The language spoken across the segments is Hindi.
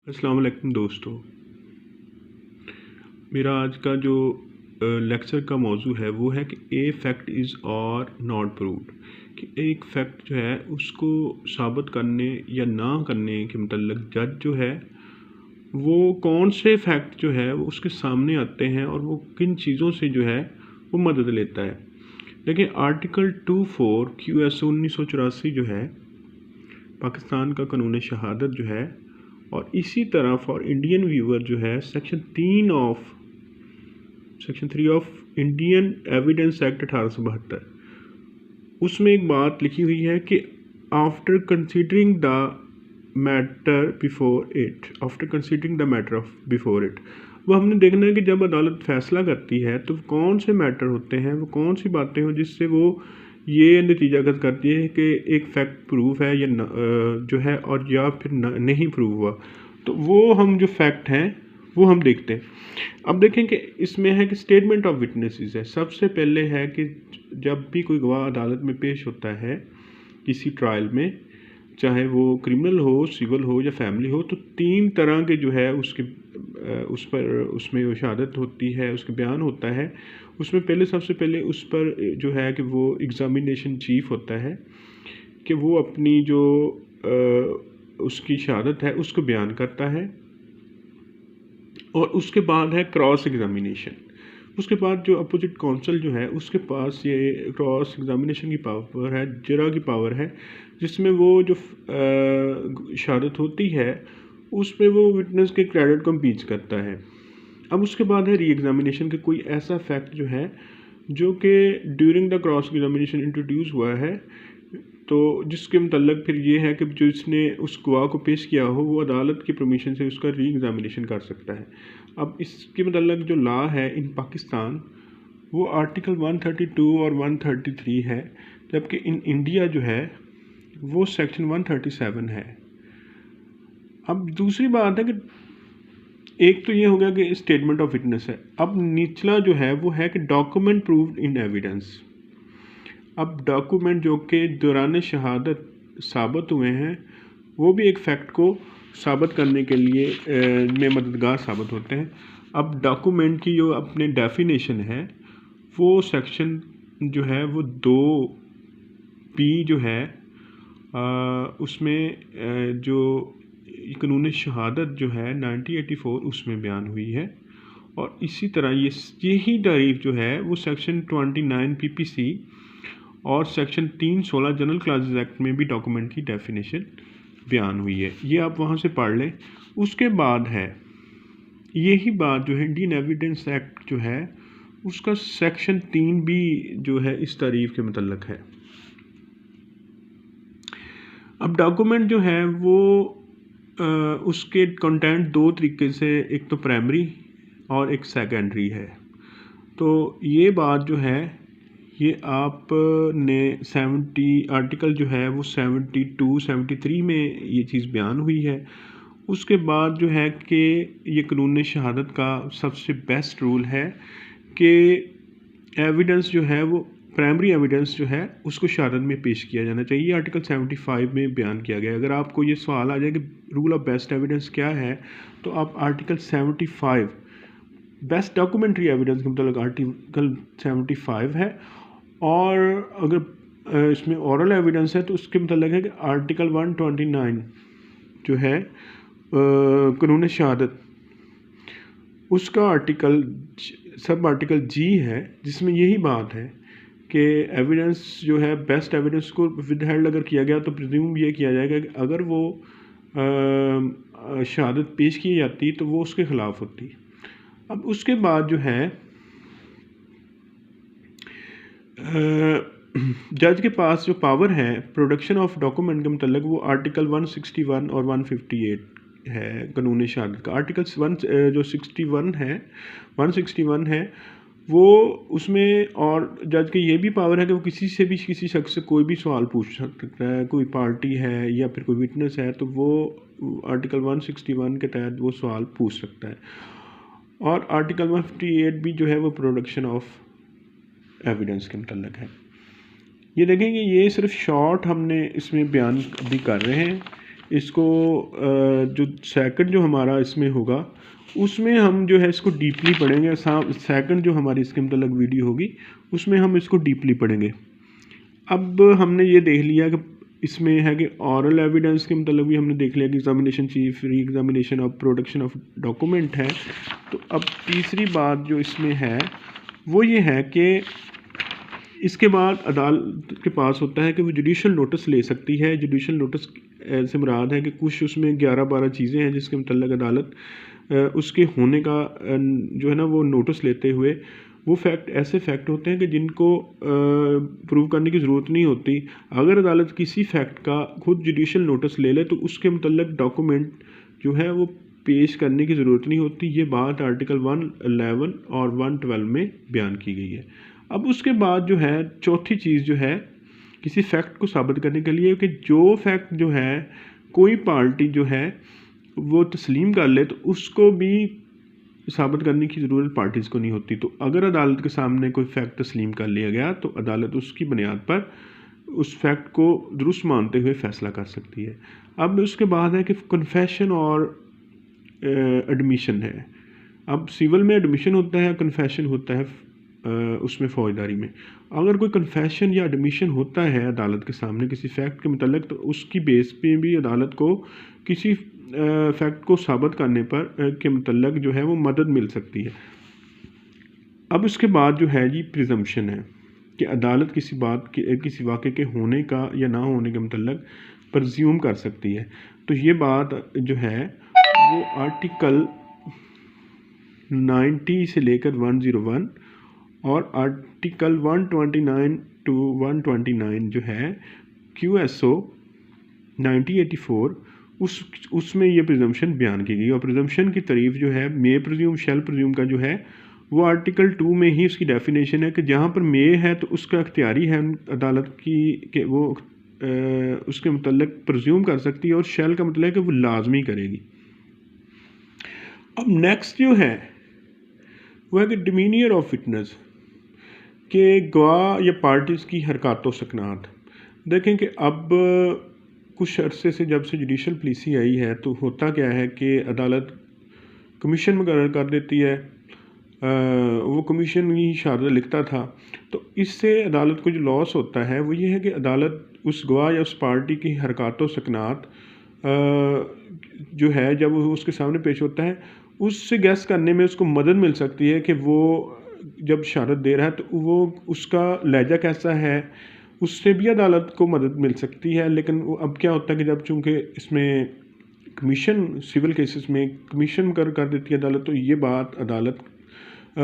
अस्सलाम वालेकुम दोस्तों। मेरा आज का जो लेक्चर का मौजू है वो है कि ए फैक्ट इज़ और नॉट प्रूव्ड, कि एक फैक्ट जो है उसको साबित करने या ना करने के मतलब जज जो है वो कौन से फैक्ट जो है वो उसके सामने आते हैं और वो किन चीज़ों से जो है वो मदद लेता है। देखिए आर्टिकल 24 QS 1984 जो है पाकिस्तान का कानून शहादत जो है, और इसी तरह फॉर इंडियन व्यूअर जो है section 3 of Indian evidence act 1872, उसमें एक बात लिखी हुई है कि after considering the matter of before it, वो हमने देखना है कि जब अदालत फैसला करती है तो कौन से मैटर होते हैं, वो कौन सी बातें हो जिससे वो ये नतीजागत करती है कि एक फैक्ट प्रूफ है या जो है और या फिर नहीं प्रूव हुआ। तो वो हम जो फैक्ट हैं वो हम देखते हैं। अब देखें कि इसमें है कि स्टेटमेंट ऑफ विटनेसेस है। सबसे पहले है कि जब भी कोई गवाह अदालत में पेश होता है किसी ट्रायल में, चाहे वो क्रिमिनल हो, सिविल हो या फैमिली हो, तो 3 तरह के जो है उसके उस पर उसमें शहादत होती है, उसके बयान होता है। उसमें सबसे पहले उस पर जो है कि वो एग्ज़ामिनेशन चीफ होता है कि वो अपनी जो उसकी शहादत है उसको बयान करता है, और उसके बाद है क्रॉस एग्ज़ामिनेशन। उसके बाद जो अपोजिट काउंसिल जो है उसके पास ये क्रॉस एग्ज़ामिनेशन की पावर है, जरा की पावर है, जिसमें वो जो शहादत होती है उस पर वो विटनेस के क्रेडिट को इम्पीच करता है। अब उसके बाद है री एग्ज़ामिनेशन के कोई ऐसा फैक्ट जो है जो कि during the cross examination introduce हुआ है, तो जिसके मतलब फिर ये है कि जो इसने उस गवाह को पेश किया हो वो अदालत की परमिशन से उसका री एग्ज़ामिनेशन कर सकता है। अब इसके मतलब जो लॉ है इन पाकिस्तान वो आर्टिकल 132 और 133 है, जबकि इन इंडिया जो है वो सेक्शन 137 है। अब दूसरी बात है कि एक तो ये हो गया कि स्टेटमेंट ऑफ विटनेस है। अब निचला जो है वो है कि डॉक्यूमेंट प्रूव्ड इन एविडेंस। अब डॉक्यूमेंट जो कि दौरान शहादत साबित हुए हैं वो भी एक फैक्ट को साबित करने के लिए में मददगार साबित होते हैं। अब डॉक्यूमेंट की जो अपने डेफिनेशन है वो सेक्शन जो है वो 2B जो है उसमें जो कानून शहादत जो है 1984 उसमें बयान हुई है, और इसी तरह यही तारीफ जो है वो सेक्शन 29 PPC और सेक्शन 316 जनरल क्लासेस एक्ट में भी डॉक्यूमेंट की डेफिनेशन बयान हुई है। ये आप वहाँ से पढ़ लें। उसके बाद है यही बात जो है इंडियन एविडेंस एक्ट जो है उसका सेक्शन 3 भी जो है इस तारीफ के मतलब है। अब डॉक्यूमेंट जो है वो उसके कंटेंट 2 तरीके से, एक तो प्राइमरी और एक सेकेंडरी है। तो ये बात जो है ये आपने 70 आर्टिकल जो है वो 72 73 में ये चीज़ बयान हुई है। उसके बाद जो है कि ये कानून शहादत का सबसे बेस्ट रूल है कि एविडेंस जो है वो प्राइमरी एविडेंस जो है उसको शहादत में पेश किया जाना चाहिए। आर्टिकल 75 में बयान किया गया है। अगर आपको ये सवाल आ जाए कि रूल ऑफ बेस्ट एविडेंस क्या है, तो आप आर्टिकल 75 बेस्ट डॉक्यूमेंट्री एविडेंस का मतलब आर्टिकल 75 है, और अगर इसमें ओरल एविडेंस है तो उसके मतलब है कि आर्टिकल 129 जो है कानून शहादत उसका आर्टिकल सब आर्टिकल G है, जिसमें यही बात है कि एविडेंस जो है बेस्ट एविडेंस को विद हेल्ड अगर किया गया तो प्रिज्यूम ये किया जाएगा कि अगर वो शहादत पेश की जाती तो वो उसके ख़िलाफ़ होती। अब उसके बाद जो है जज के पास जो पावर है प्रोडक्शन ऑफ डॉक्यूमेंट के मतलब वो आर्टिकल 161 और 158 है कानून शहादत का। आर्टिकल जो 161 है वो उसमें, और जज की ये भी पावर है कि वो किसी शख्स से कोई भी सवाल पूछ सकता है, कोई पार्टी है या फिर कोई विटनेस है तो वो आर्टिकल 161 के तहत वो सवाल पूछ सकता है। और आर्टिकल 158 भी जो है वो प्रोडक्शन ऑफ एविडेंस के मतलब है। ये देखेंगे ये सिर्फ शॉर्ट हमने इसमें बयान भी कर रहे हैं इसको जो सेकंड जो हमारा इसमें होगा उसमें हम जो है इसको डीपली पढ़ेंगे। सेकंड जो हमारी इसके मतलब वीडियो होगी उसमें हम इसको डीपली पढ़ेंगे। अब हमने ये देख लिया कि इसमें है कि ऑरल एविडेंस के मतलब भी हमने देख लिया कि examination chief re examination of production of document है। तो अब तीसरी बात जो इसमें है वो ये है कि इसके बाद अदालत के पास होता है कि वो जुडिशल नोटिस ले सकती है। जुडिशल नोटिस से मुराद है कि कुछ उसमें 11-12 चीज़ें हैं जिसके मतलब अदालत उसके होने का जो है ना वो नोटिस लेते हुए वो फैक्ट ऐसे फैक्ट होते हैं कि जिनको प्रूव करने की ज़रूरत नहीं होती। अगर अदालत किसी फैक्ट का खुद जुडिशल नोटिस ले ले तो उसके मतलब डॉक्यूमेंट जो है वो पेश करने की ज़रूरत नहीं होती। ये बात आर्टिकल 111 और 112 में बयान की गई है। अब उसके बाद जो है चौथी चीज़ जो है किसी फैक्ट को साबित करने के लिए कि जो फैक्ट जो है कोई पार्टी जो है वो तस्लीम कर ले तो उसको भी साबित करने की ज़रूरत पार्टीज़ को नहीं होती। तो अगर अदालत के सामने कोई फैक्ट तस्लीम कर लिया गया तो अदालत उसकी बुनियाद पर उस फैक्ट को दुरुस्त मानते हुए फ़ैसला कर सकती है। अब उसके बाद है कि कन्फेशन और एडमिशन है। अब सिविल में एडमिशन होता है, कन्फेशन होता है उसमें फ़ौजदारी में। अगर कोई कन्फेशन या एडमिशन होता है अदालत के सामने किसी फैक्ट के मतलब तो उसकी बेस पे भी अदालत को किसी फैक्ट को साबित करने पर के मतलब जो है वो मदद मिल सकती है। अब उसके बाद जो है जी प्रिजम्पशन है कि अदालत किसी बात के किसी वाक़े के होने का या ना होने के मतलब प्रज्यूम कर सकती है। तो ये बात जो है वो आर्टिकल 90 से लेकर 101 और आर्टिकल 129 टू 129 जो है QSO 1984 उसमें ये प्रिजम्पशन बयान की गई। और प्रिजम्पशन की तारीफ जो है मे प्रज्यूम शैल प्रज्यूम का जो है वो आर्टिकल 2 में ही उसकी डेफिनेशन है कि जहाँ पर मे है तो उसका अख्तियारी है अदालत की कि वो उसके मतलब प्रज्यूम कर सकती है और शैल का मतलब है कि वो लाजमी करेगी। अब नेक्स्ट जो है वो है कि डिमीनियर ऑफ विटनेस के गवाह या पार्टीज़ की हरकत व सकनात। देखें कि अब कुछ अरसे से जब से जुडिशल पॉलिसी आई है तो होता क्या है कि अदालत कमीशन मुकर्रर कर देती है। वो कमीशन ही शारदा लिखता था। तो इससे अदालत को जो लॉस होता है वो ये है कि अदालत उस गवाह या उस पार्टी की हरकत व सकनात जो है जब वो उसके सामने पेश होता है उससे गैस करने में उसको मदद मिल सकती है कि वो जब शहादत दे रहा है तो वो उसका लहजा कैसा है, उससे भी अदालत को मदद मिल सकती है। लेकिन वो अब क्या होता है कि जब चूँकि इसमें कमीशन सिविल केसेस में कमीशन मुकर्रर कर देती है अदालत तो ये बात अदालत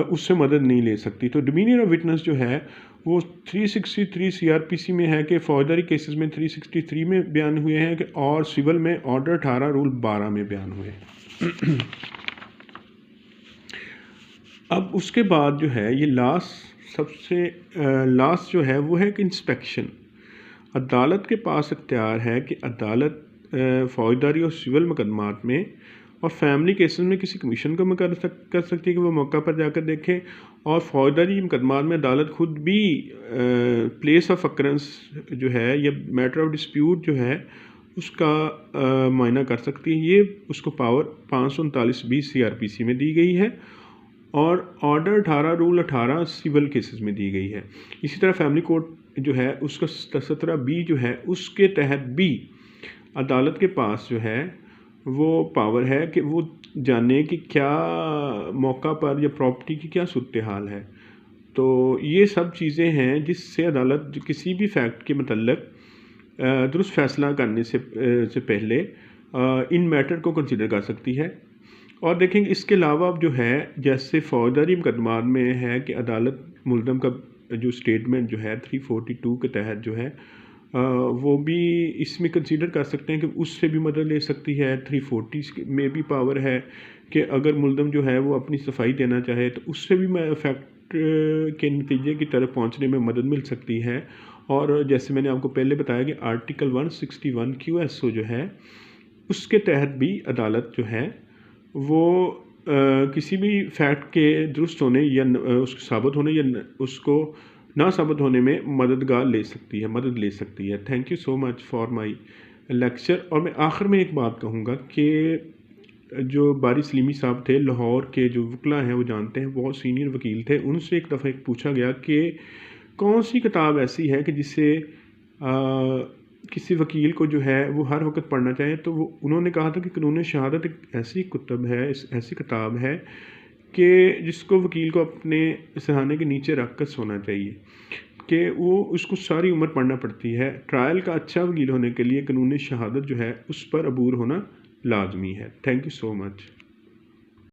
उससे मदद नहीं ले सकती। तो डिमीनियर ऑफ विटनेस जो है वो 363 CRPC में है कि फौजदारी केसेस में 363 में बयान हुए हैं कि और सिविल में ऑर्डर 18 रूल 12 में बयान हुए। अब उसके बाद जो है ये सबसे लास्ट जो है वो है कि इंस्पेक्शन। अदालत के पास इख्तियार है कि अदालत फौजदारी और सिविल मुकदमात में और फैमिली केसेस में किसी कमीशन को कर सकती है कि वो मौका पर जाकर देखे। और फौजदारी मुकदमात में अदालत खुद भी प्लेस ऑफ अकरेंस जो है या मैटर ऑफ डिस्प्यूट जो है उसका मायना कर सकती है। ये उसको पावर 539(20) CRPC में दी गई है और ऑर्डर 18 रूल 18 सिविल केसेस में दी गई है। इसी तरह फैमिली कोर्ट जो है उसका 17B जो है उसके तहत भी अदालत के पास जो है वो पावर है कि वो जाने कि क्या मौका पर या प्रॉपर्टी की क्या सूरत हाल है। तो ये सब चीज़ें हैं जिससे अदालत किसी भी फैक्ट के मतलब दुरुस्त फैसला करने से पहले इन मैटर को कंसिडर कर सकती है। और देखेंगे इसके अलावा जो है जैसे फौजदारी मुकदमात में है कि अदालत मुल्ज़म का जो स्टेटमेंट जो है 342 के तहत जो है वो भी इसमें कंसीडर कर सकते हैं कि उससे भी मदद ले सकती है। 340 में भी पावर है कि अगर मुल्ज़म जो है वो अपनी सफाई देना चाहे तो उससे भी फैक्ट के नतीजे की तरफ पहुंचने में मदद मिल सकती है। और जैसे मैंने आपको पहले बताया कि आर्टिकल 161 QSO जो है उसके तहत भी अदालत जो है वो किसी भी फैक्ट के दुरुस्त होने या उसको साबित होने या उसको ना साबित होने में मदद ले सकती है। Thank you so much for my lecture. और मैं आखिर में एक बात कहूँगा कि जो बारी सलीमी साहब थे, लाहौर के जो वकला हैं वो जानते हैं, बहुत सीनियर वकील थे। उनसे एक दफ़ा एक पूछा गया कि कौन सी किताब ऐसी है कि जिसे किसी वकील को जो है वो हर वक्त पढ़ना चाहिए, तो वो उन्होंने कहा था कि कानून शहादत एक ऐसी कुतब है, ऐसी किताब है कि जिसको वकील को अपने सिरहाने के नीचे रख कर सोना चाहिए, कि वो उसको सारी उम्र पढ़ना पड़ती है। ट्रायल का अच्छा वकील होने के लिए कानून शहादत जो है उस पर अबूर होना लाजमी है। Thank you so much.